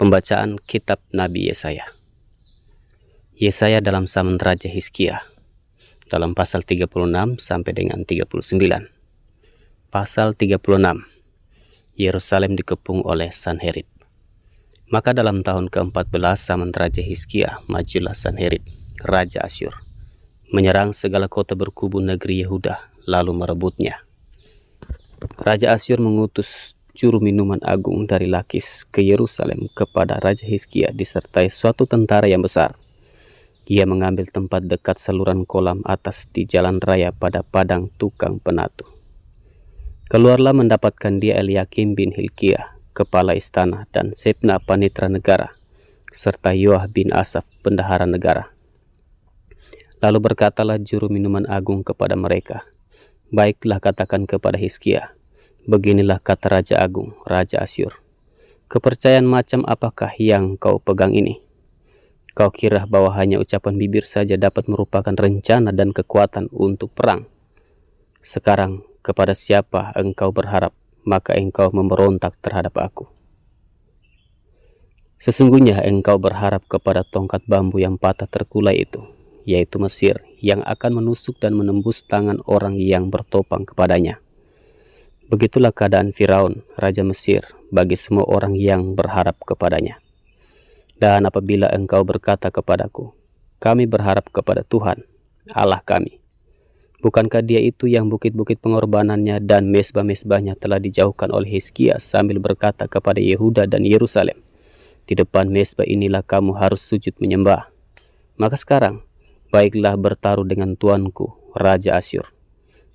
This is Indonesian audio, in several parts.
Pembacaan Kitab Nabi Yesaya. Yesaya dalam zaman Raja Hizkia, dalam pasal 36 sampai dengan 39. Pasal 36. Yerusalem dikepung oleh Sanherib. Maka dalam tahun ke-14 zaman Raja Hizkia, majulah Sanherib, Raja Asyur, menyerang segala kota berkubu negeri Yehuda, lalu merebutnya. Raja Asyur mengutus juru minuman agung dari Lakis ke Yerusalem kepada Raja Hizkia disertai suatu tentara yang besar. Ia mengambil tempat dekat saluran kolam atas di jalan raya pada padang tukang penatu. Keluarlah mendapatkan dia Eliakim bin Hilkiah, kepala istana, dan Sebna panitra negara, serta Yoah bin Asaf, bendahara negara. Lalu berkatalah juru minuman agung kepada mereka, "Baiklah, katakan kepada Hizkia, beginilah kata Raja Agung, Raja Asyur. Kepercayaan macam apakah yang kau pegang ini? Kau kira bahwa hanya ucapan bibir saja dapat merupakan rencana dan kekuatan untuk perang? Sekarang kepada siapa engkau berharap, maka engkau memberontak terhadap aku. Sesungguhnya engkau berharap kepada tongkat bambu yang patah terkulai itu, yaitu Mesir, yang akan menusuk dan menembus tangan orang yang bertopang kepadanya. Begitulah keadaan Firaun, Raja Mesir, bagi semua orang yang berharap kepadanya. Dan apabila engkau berkata kepadaku, kami berharap kepada Tuhan, Allah kami, bukankah dia itu yang bukit-bukit pengorbanannya dan mesbah-mesbahnya telah dijauhkan oleh Hizkia sambil berkata kepada Yehuda dan Yerusalem, di depan mesbah inilah kamu harus sujud menyembah. Maka sekarang, baiklah bertaruh dengan tuanku, Raja Asyur.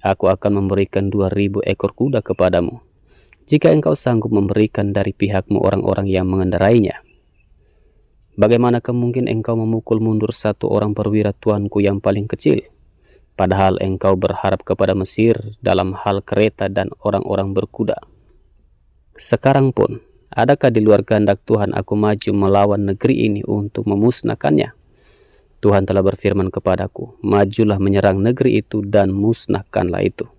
Aku akan memberikan 2.000 ekor kuda kepadamu, jika engkau sanggup memberikan dari pihakmu orang-orang yang mengendarainya. Bagaimana mungkin engkau memukul mundur satu orang perwira tuanku yang paling kecil, padahal engkau berharap kepada Mesir dalam hal kereta dan orang-orang berkuda? Sekarang pun, adakah di luar kehendak Tuhan aku maju melawan negeri ini untuk memusnahkannya? Tuhan telah berfirman kepadaku, majulah menyerang negeri itu dan musnahkanlah itu.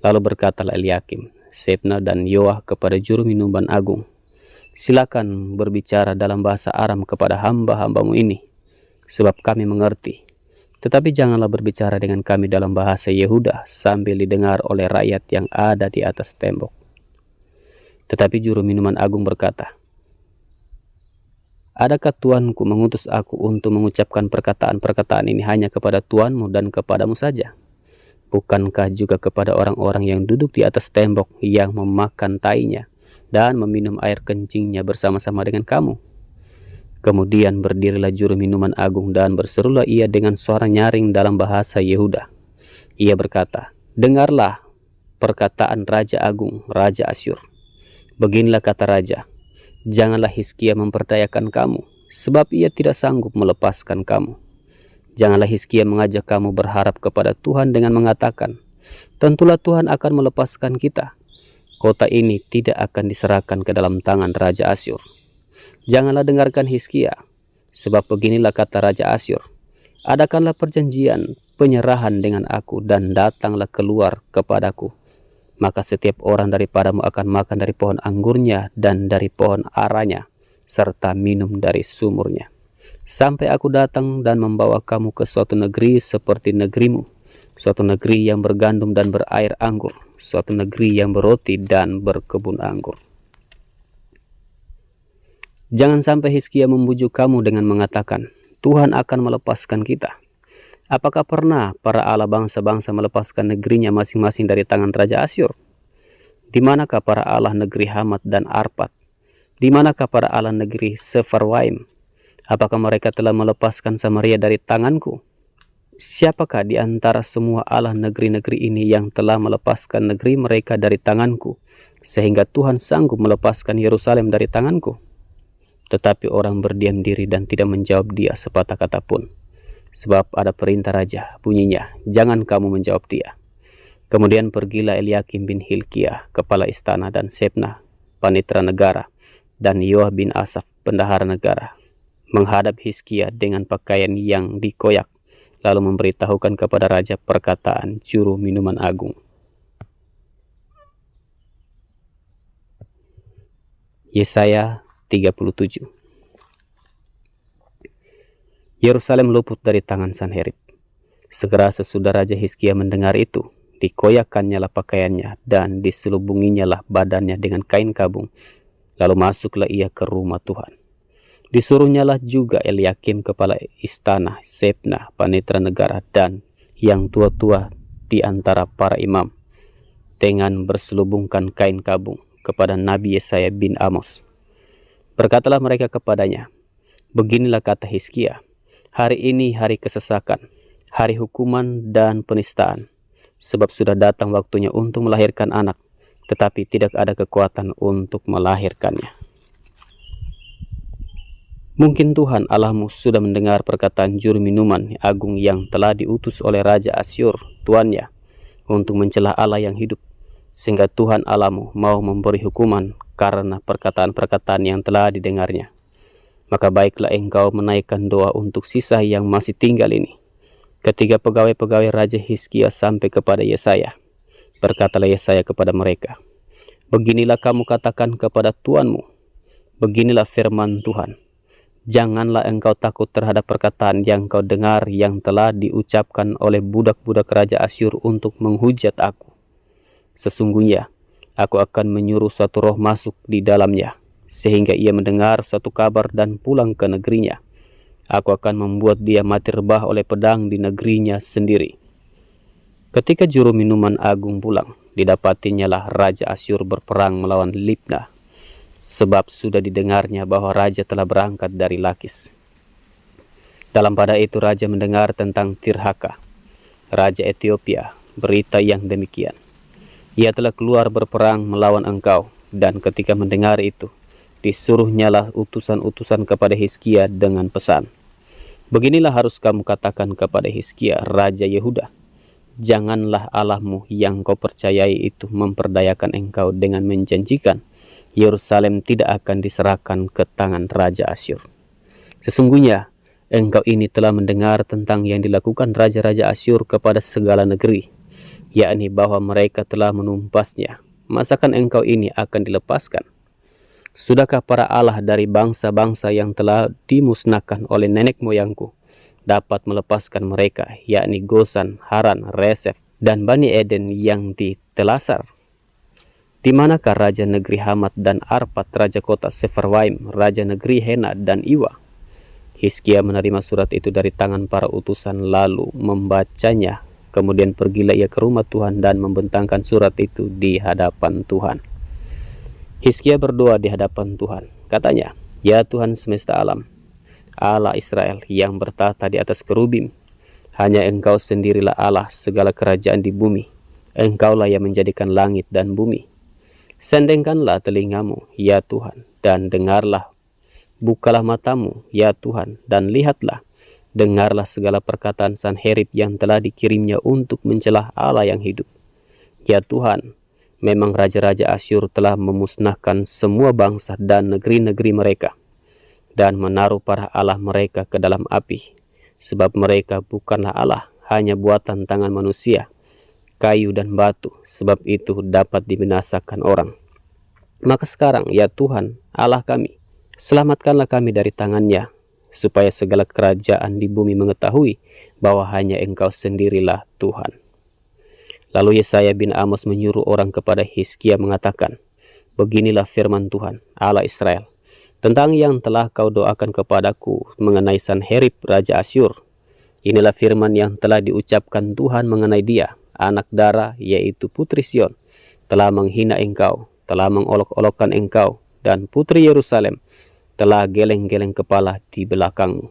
Lalu berkatalah Eliakim, Sebna dan Yoah kepada juru minuman agung, silakan berbicara dalam bahasa Aram kepada hamba-hambamu ini, sebab kami mengerti. Tetapi janganlah berbicara dengan kami dalam bahasa Yehuda sambil didengar oleh rakyat yang ada di atas tembok. Tetapi juru minuman agung berkata, adakah tuanku mengutus aku untuk mengucapkan perkataan-perkataan ini hanya kepada tuanmu dan kepadamu saja? Bukankah juga kepada orang-orang yang duduk di atas tembok yang memakan tainya dan meminum air kencingnya bersama-sama dengan kamu? Kemudian berdirilah juru minuman agung dan berserulah ia dengan suara nyaring dalam bahasa Yehuda. Ia berkata, dengarlah perkataan Raja Agung, Raja Asyur. Beginilah kata Raja, janganlah Hizkia memperdayakan kamu, sebab ia tidak sanggup melepaskan kamu. Janganlah Hizkia mengajak kamu berharap kepada Tuhan dengan mengatakan, tentulah Tuhan akan melepaskan kita. Kota ini tidak akan diserahkan ke dalam tangan Raja Asyur. Janganlah dengarkan Hizkia, sebab beginilah kata Raja Asyur, adakanlah perjanjian penyerahan dengan aku dan datanglah keluar kepadaku. Maka setiap orang daripadamu akan makan dari pohon anggurnya dan dari pohon aranya, serta minum dari sumurnya. Sampai aku datang dan membawa kamu ke suatu negeri seperti negerimu, suatu negeri yang bergandum dan berair anggur, suatu negeri yang berroti dan berkebun anggur. Jangan sampai Hizkia membujuk kamu dengan mengatakan, Tuhan akan melepaskan kita. Apakah pernah para Allah bangsa-bangsa melepaskan negerinya masing-masing dari tangan Raja Asyur? Di manakah para Allah negeri Hamat dan Arpad? Di manakah para Allah negeri Sefarwaim? Apakah mereka telah melepaskan Samaria dari tanganku? Siapakah di antara semua Allah negeri-negeri ini yang telah melepaskan negeri mereka dari tanganku, sehingga Tuhan sanggup melepaskan Yerusalem dari tanganku? Tetapi orang berdiam diri dan tidak menjawab dia sepatah kata pun. Sebab ada perintah raja, bunyinya, jangan kamu menjawab dia. Kemudian pergilah Eliakim bin Hilkiah, kepala istana, dan Sebna, panitra negara, dan Yoah bin Asaf, bendahara negara, menghadap Hizkia dengan pakaian yang dikoyak, lalu memberitahukan kepada raja perkataan juru minuman agung. Yesaya 37. Yerusalem luput dari tangan Sanherib. Segera sesudah Raja Hizkia mendengar itu, dikoyakkannya lah pakaiannya dan diselubunginya lah badannya dengan kain kabung. Lalu masuklah ia ke rumah Tuhan. Disuruhnya lah juga Eliakim kepala istana, Sebna panitra negara, dan yang tua-tua di antara para imam, dengan berselubungkan kain kabung kepada Nabi Yesaya bin Amos. Berkatalah mereka kepadanya, beginilah kata Hizkia, hari ini hari kesesakan, hari hukuman dan penistaan, sebab sudah datang waktunya untuk melahirkan anak, tetapi tidak ada kekuatan untuk melahirkannya. Mungkin Tuhan Allahmu sudah mendengar perkataan juru minuman agung yang telah diutus oleh Raja Asyur, tuannya, untuk mencela Allah yang hidup, sehingga Tuhan Allahmu mau memberi hukuman karena perkataan-perkataan yang telah didengarnya. Maka baiklah engkau menaikkan doa untuk sisa yang masih tinggal ini. Ketika pegawai-pegawai Raja Hizkia sampai kepada Yesaya, berkatalah Yesaya kepada mereka, beginilah kamu katakan kepada tuanmu, beginilah firman Tuhan, janganlah engkau takut terhadap perkataan yang kau dengar yang telah diucapkan oleh budak-budak Raja Asyur untuk menghujat aku. Sesungguhnya, aku akan menyuruh suatu roh masuk di dalamnya, sehingga ia mendengar suatu kabar dan pulang ke negerinya. Aku akan membuat dia mati rebah oleh pedang di negerinya sendiri. Ketika juru minuman agung pulang, didapatinya lah Raja Asyur berperang melawan Libna, sebab sudah didengarnya bahwa raja telah berangkat dari Lakis. Dalam pada itu raja mendengar tentang Tirhaka, Raja Ethiopia, berita yang demikian. Ia telah keluar berperang melawan engkau, dan ketika mendengar itu, disuruhnyalah utusan-utusan kepada Hizkia dengan pesan, beginilah harus kamu katakan kepada Hizkia, Raja Yehuda, janganlah Allahmu yang kau percayai itu memperdayakan engkau dengan menjanjikan Yerusalem tidak akan diserahkan ke tangan Raja Asyur. Sesungguhnya engkau ini telah mendengar tentang yang dilakukan raja-raja Asyur kepada segala negeri, yakni bahwa mereka telah menumpasnya. Masakan engkau ini akan dilepaskan? Sudahkah para Allah dari bangsa-bangsa yang telah dimusnahkan oleh nenek moyangku dapat melepaskan mereka, yakni Gosan, Haran, Resef, dan Bani Eden yang di Telasar? Di manakah raja negeri Hamat dan Arpad, raja kota Sefarwaim, raja negeri Hena dan Iwa? Hizkia menerima surat itu dari tangan para utusan lalu membacanya. Kemudian pergilah ia ke rumah Tuhan dan membentangkan surat itu di hadapan Tuhan. Hizkia berdoa di hadapan Tuhan. Katanya, ya Tuhan semesta alam, Allah Israel yang bertahta di atas kerubim, hanya engkau sendirilah Allah segala kerajaan di bumi. Engkaulah yang menjadikan langit dan bumi. Sendengkanlah telingamu, ya Tuhan, dan dengarlah. Bukalah matamu, ya Tuhan, dan lihatlah. Dengarlah segala perkataan Sanherib yang telah dikirimnya untuk mencelah Allah yang hidup. Ya Tuhan, memang raja-raja Asyur telah memusnahkan semua bangsa dan negeri-negeri mereka, dan menaruh para Allah mereka ke dalam api, sebab mereka bukanlah Allah, hanya buatan tangan manusia, kayu dan batu, sebab itu dapat dibinasakan orang. Maka sekarang, ya Tuhan, Allah kami, selamatkanlah kami dari tangannya, supaya segala kerajaan di bumi mengetahui bahwa hanya engkau sendirilah Tuhan. Lalu Yesaya bin Amos menyuruh orang kepada Hizkia mengatakan, beginilah firman Tuhan, Allah Israel, tentang yang telah kau doakan kepadaku mengenai Sanherib Raja Asyur. Inilah firman yang telah diucapkan Tuhan mengenai dia, anak darah, yaitu Putri Sion, telah menghina engkau, telah mengolok-olokkan engkau, dan Putri Yerusalem telah geleng-geleng kepala di belakangmu.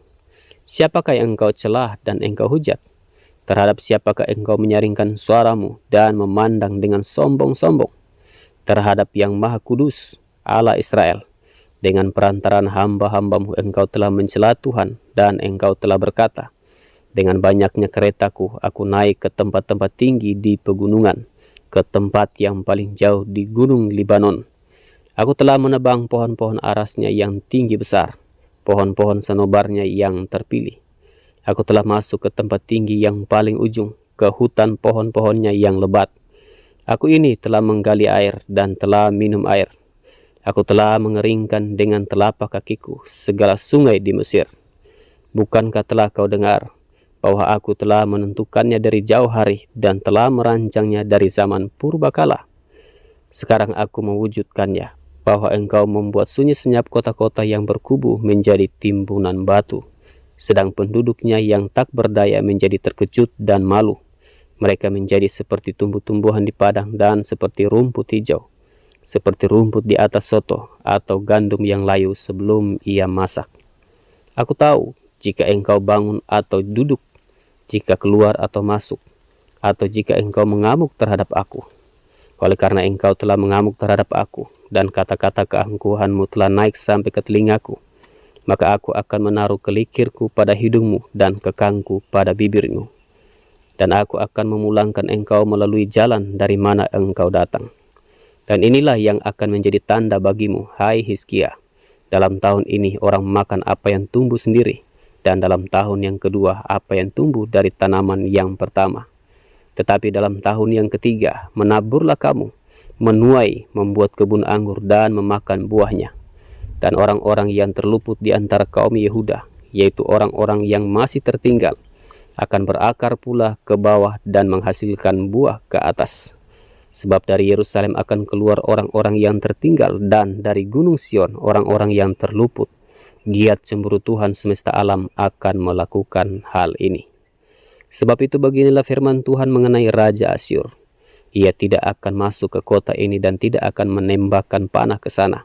Siapakah yang engkau celah dan engkau hujat? Terhadap siapakah engkau menyaringkan suaramu dan memandang dengan sombong-sombong? Terhadap yang Maha Kudus, Allah Israel. Dengan perantaraan hamba-hambamu engkau telah mencela Tuhan, dan engkau telah berkata, dengan banyaknya keretaku aku naik ke tempat-tempat tinggi di pegunungan, ke tempat yang paling jauh di gunung Libanon. Aku telah menebang pohon-pohon arasnya yang tinggi besar, pohon-pohon sanobarnya yang terpilih. Aku telah masuk ke tempat tinggi yang paling ujung, ke hutan pohon-pohonnya yang lebat. Aku ini telah menggali air dan telah minum air. Aku telah mengeringkan dengan telapak kakiku segala sungai di Mesir. Bukankah telah kau dengar bahwa aku telah menentukannya dari jauh hari dan telah merancangnya dari zaman purbakala? Sekarang aku mewujudkannya, bahwa engkau membuat sunyi senyap kota-kota yang berkubu menjadi timbunan batu, sedang penduduknya yang tak berdaya menjadi terkejut dan malu. Mereka menjadi seperti tumbuh-tumbuhan di padang dan seperti rumput hijau, seperti rumput di atas soto atau gandum yang layu sebelum ia masak. Aku tahu jika engkau bangun atau duduk, jika keluar atau masuk, atau jika engkau mengamuk terhadap aku. Oleh karena engkau telah mengamuk terhadap aku, dan kata-kata keangkuhanmu telah naik sampai ke telingaku, maka aku akan menaruh kelikirku pada hidungmu dan kekangku pada bibirmu. Dan aku akan memulangkan engkau melalui jalan dari mana engkau datang. Dan inilah yang akan menjadi tanda bagimu, hai Hizkia. Dalam tahun ini orang makan apa yang tumbuh sendiri, dan dalam tahun yang kedua apa yang tumbuh dari tanaman yang pertama. Tetapi dalam tahun yang ketiga menaburlah kamu, menuai, membuat kebun anggur dan memakan buahnya. Dan orang-orang yang terluput di antara kaum Yehuda, yaitu orang-orang yang masih tertinggal, akan berakar pula ke bawah dan menghasilkan buah ke atas. Sebab dari Yerusalem akan keluar orang-orang yang tertinggal, dan dari Gunung Sion orang-orang yang terluput. Giat cemburu Tuhan semesta alam akan melakukan hal ini. Sebab itu beginilah firman Tuhan mengenai Raja Asyur. Ia tidak akan masuk ke kota ini dan tidak akan menembakkan panah ke sana.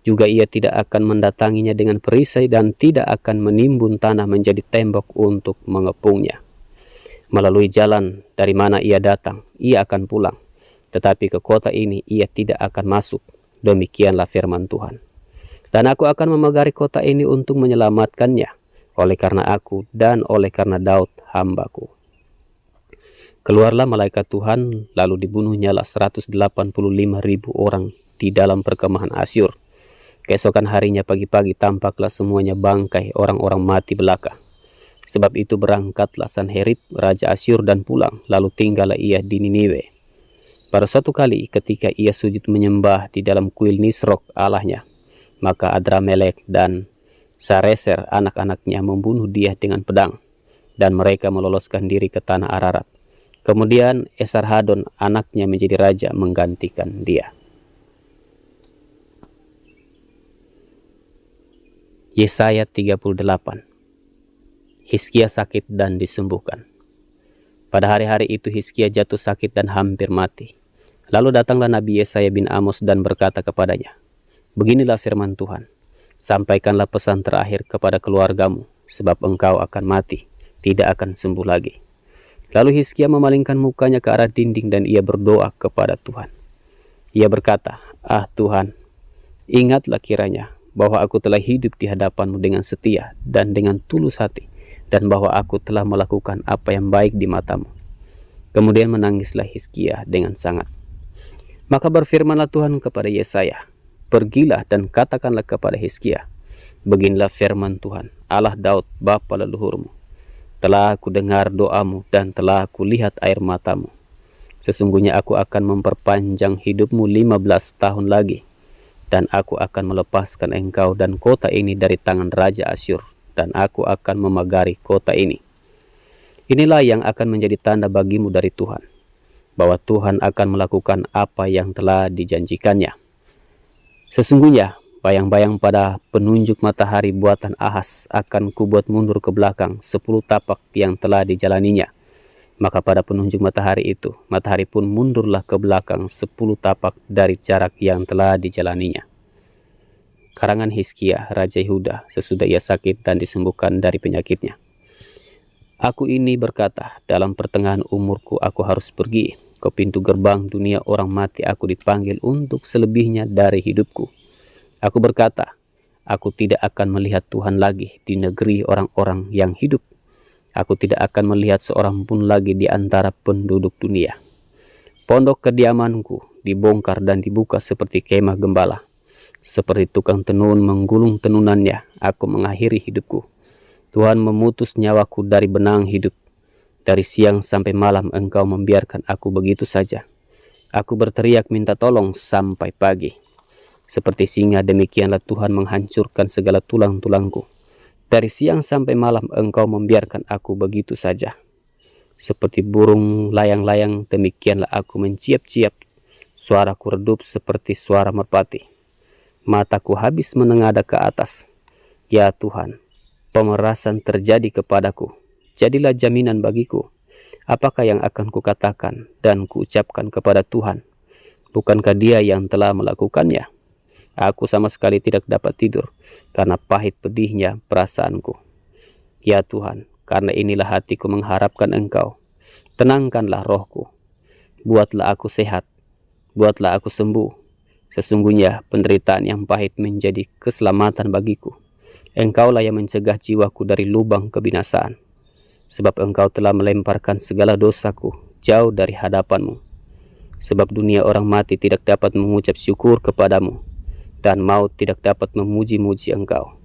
Juga ia tidak akan mendatanginya dengan perisai dan tidak akan menimbun tanah menjadi tembok untuk mengepungnya. Melalui jalan dari mana ia datang, ia akan pulang. Tetapi ke kota ini ia tidak akan masuk. Demikianlah firman Tuhan. Dan aku akan memagari kota ini untuk menyelamatkannya, oleh karena aku dan oleh karena Daud hambaku. Keluarlah malaikat Tuhan, lalu dibunuhnyalah 185.000 orang di dalam perkemahan Asyur. Keesokan harinya pagi-pagi tampaklah semuanya bangkai orang-orang mati belaka. Sebab itu berangkatlah Sanherib, Raja Asyur dan pulang, lalu tinggallah ia di Niniwe. Pada suatu kali ketika ia sujud menyembah di dalam kuil Nisrok Allahnya, maka Adramelek dan Sareser anak-anaknya membunuh dia dengan pedang, dan mereka meloloskan diri ke tanah Ararat. Kemudian Esarhadon anaknya menjadi raja menggantikan dia. Yesaya 38. Hizkia sakit dan disembuhkan. Pada hari-hari itu Hizkia jatuh sakit dan hampir mati. Lalu datanglah Nabi Yesaya bin Amos dan berkata kepadanya, beginilah firman Tuhan. Sampaikanlah pesan terakhir kepada keluargamu, sebab engkau akan mati, tidak akan sembuh lagi. Lalu Hizkia memalingkan mukanya ke arah dinding dan ia berdoa kepada Tuhan. Ia berkata, ah Tuhan, ingatlah kiranya bahwa aku telah hidup di hadapanmu dengan setia dan dengan tulus hati, dan bahwa aku telah melakukan apa yang baik di matamu. Kemudian menangislah Hizkia dengan sangat. Maka berfirmanlah Tuhan kepada Yesaya, pergilah dan katakanlah kepada Hizkia, beginilah firman Tuhan, Allah Daud, bapa leluhurmu. Telah aku dengar doamu dan telah aku lihat air matamu. Sesungguhnya aku akan memperpanjang hidupmu 15 tahun lagi, dan aku akan melepaskan engkau dan kota ini dari tangan Raja Asyur, dan aku akan memagari kota ini. Inilah yang akan menjadi tanda bagimu dari Tuhan, bahwa Tuhan akan melakukan apa yang telah dijanjikannya. Sesungguhnya bayang-bayang pada penunjuk matahari buatan Ahaz akan kubuat mundur ke belakang 10 tapak yang telah dijalaninya. Maka pada penunjuk matahari itu, matahari pun mundurlah ke belakang 10 tapak dari jarak yang telah dijalaninya. Karangan Hizkia, Raja Yehuda, sesudah ia sakit dan disembuhkan dari penyakitnya. Aku ini berkata, dalam pertengahan umurku aku harus pergi. Ke pintu gerbang dunia orang mati aku dipanggil untuk selebihnya dari hidupku. Aku berkata, aku tidak akan melihat Tuhan lagi di negeri orang-orang yang hidup. Aku tidak akan melihat seorang pun lagi di antara penduduk dunia. Pondok kediamanku dibongkar dan dibuka seperti kemah gembala. Seperti tukang tenun menggulung tenunannya, aku mengakhiri hidupku. Tuhan memutus nyawaku dari benang hidup. Dari siang sampai malam engkau membiarkan aku begitu saja. Aku berteriak minta tolong sampai pagi. Seperti singa demikianlah Tuhan menghancurkan segala tulang-tulangku. Dari siang sampai malam Engkau membiarkan aku begitu saja. Seperti burung layang-layang demikianlah aku menciap-ciap. Suaraku redup seperti suara merpati. Mataku habis menengadah ke atas. Ya Tuhan, pemerasan terjadi kepadaku. Jadilah jaminan bagiku. Apakah yang akan kukatakan dan kuucapkan kepada Tuhan? Bukankah Dia yang telah melakukannya? Aku sama sekali tidak dapat tidur karena pahit pedihnya perasaanku. Ya Tuhan, karena inilah hatiku mengharapkan Engkau. Tenangkanlah rohku. Buatlah aku sehat. Buatlah aku sembuh. Sesungguhnya penderitaan yang pahit menjadi keselamatan bagiku. Engkaulah yang mencegah jiwaku dari lubang kebinasaan. Sebab Engkau telah melemparkan segala dosaku jauh dari hadapan-Mu. Sebab dunia orang mati tidak dapat mengucap syukur kepadamu, dan maut tidak dapat memuji-muji Engkau.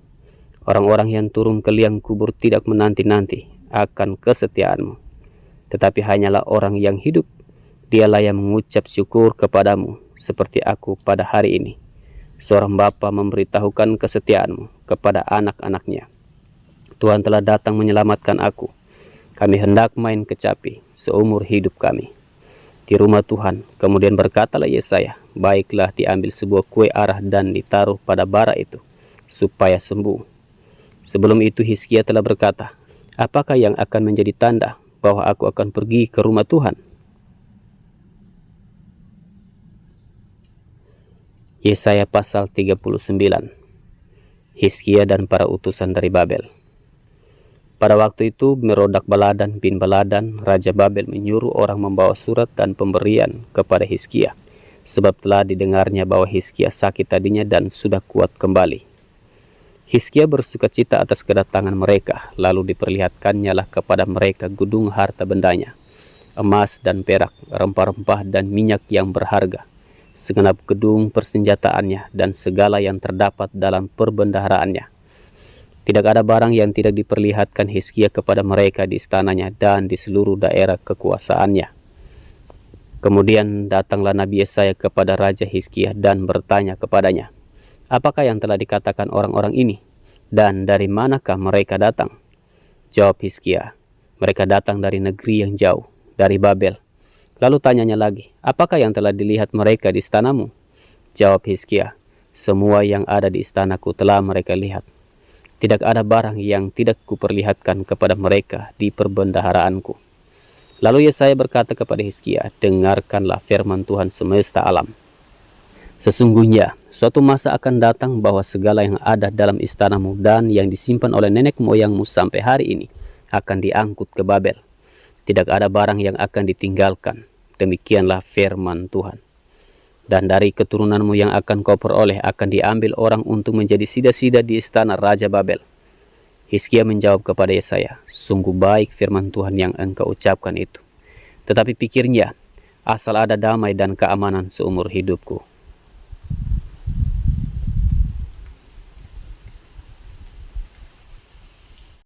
Orang-orang yang turun ke liang kubur tidak menanti-nanti akan kesetiaan-Mu, tetapi hanyalah orang yang hidup, dialah yang mengucap syukur kepadamu, seperti aku pada hari ini. Seorang bapa memberitahukan kesetiaan-Mu kepada anak-anaknya. Tuhan telah datang menyelamatkan aku. Kami hendak main kecapi seumur hidup kami di rumah Tuhan. Kemudian berkatalah Yesaya, baiklah diambil sebuah kue arah dan ditaruh pada bara itu, supaya sembuh. Sebelum itu Hizkia telah berkata, apakah yang akan menjadi tanda bahwa aku akan pergi ke rumah Tuhan? Yesaya pasal 39. Hizkia dan para utusan dari Babel. Pada waktu itu Merodak Baladan bin Baladan, Raja Babel menyuruh orang membawa surat dan pemberian kepada Hizkia, sebab telah didengarnya bahwa Hizkia sakit tadinya dan sudah kuat kembali. Hizkia bersukacita atas kedatangan mereka, lalu diperlihatkannya lah kepada mereka gudung harta bendanya, emas dan perak, rempah-rempah dan minyak yang berharga, segenap gedung persenjataannya dan segala yang terdapat dalam perbendaharaannya. Tidak ada barang yang tidak diperlihatkan Hizkia kepada mereka di istananya dan di seluruh daerah kekuasaannya. Kemudian datanglah Nabi Yesaya kepada Raja Hizkia dan bertanya kepadanya, apakah yang telah dikatakan orang-orang ini? Dan dari manakah mereka datang? Jawab Hizkia, mereka datang dari negeri yang jauh, dari Babel. Lalu tanyanya lagi, apakah yang telah dilihat mereka di istanamu? Jawab Hizkia, semua yang ada di istanaku telah mereka lihat. Tidak ada barang yang tidak kuperlihatkan kepada mereka di perbendaharaanku. Lalu Yesaya berkata kepada Hizkia, dengarkanlah firman Tuhan semesta alam. Sesungguhnya suatu masa akan datang bahwa segala yang ada dalam istanamu dan yang disimpan oleh nenek moyangmu sampai hari ini akan diangkut ke Babel. Tidak ada barang yang akan ditinggalkan. Demikianlah firman Tuhan. Dan dari keturunanmu yang akan kau peroleh akan diambil orang untuk menjadi sida-sida di istana Raja Babel. Hizkia menjawab kepada Yesaya, sungguh baik firman Tuhan yang engkau ucapkan itu. Tetapi pikirnya, asal ada damai dan keamanan seumur hidupku.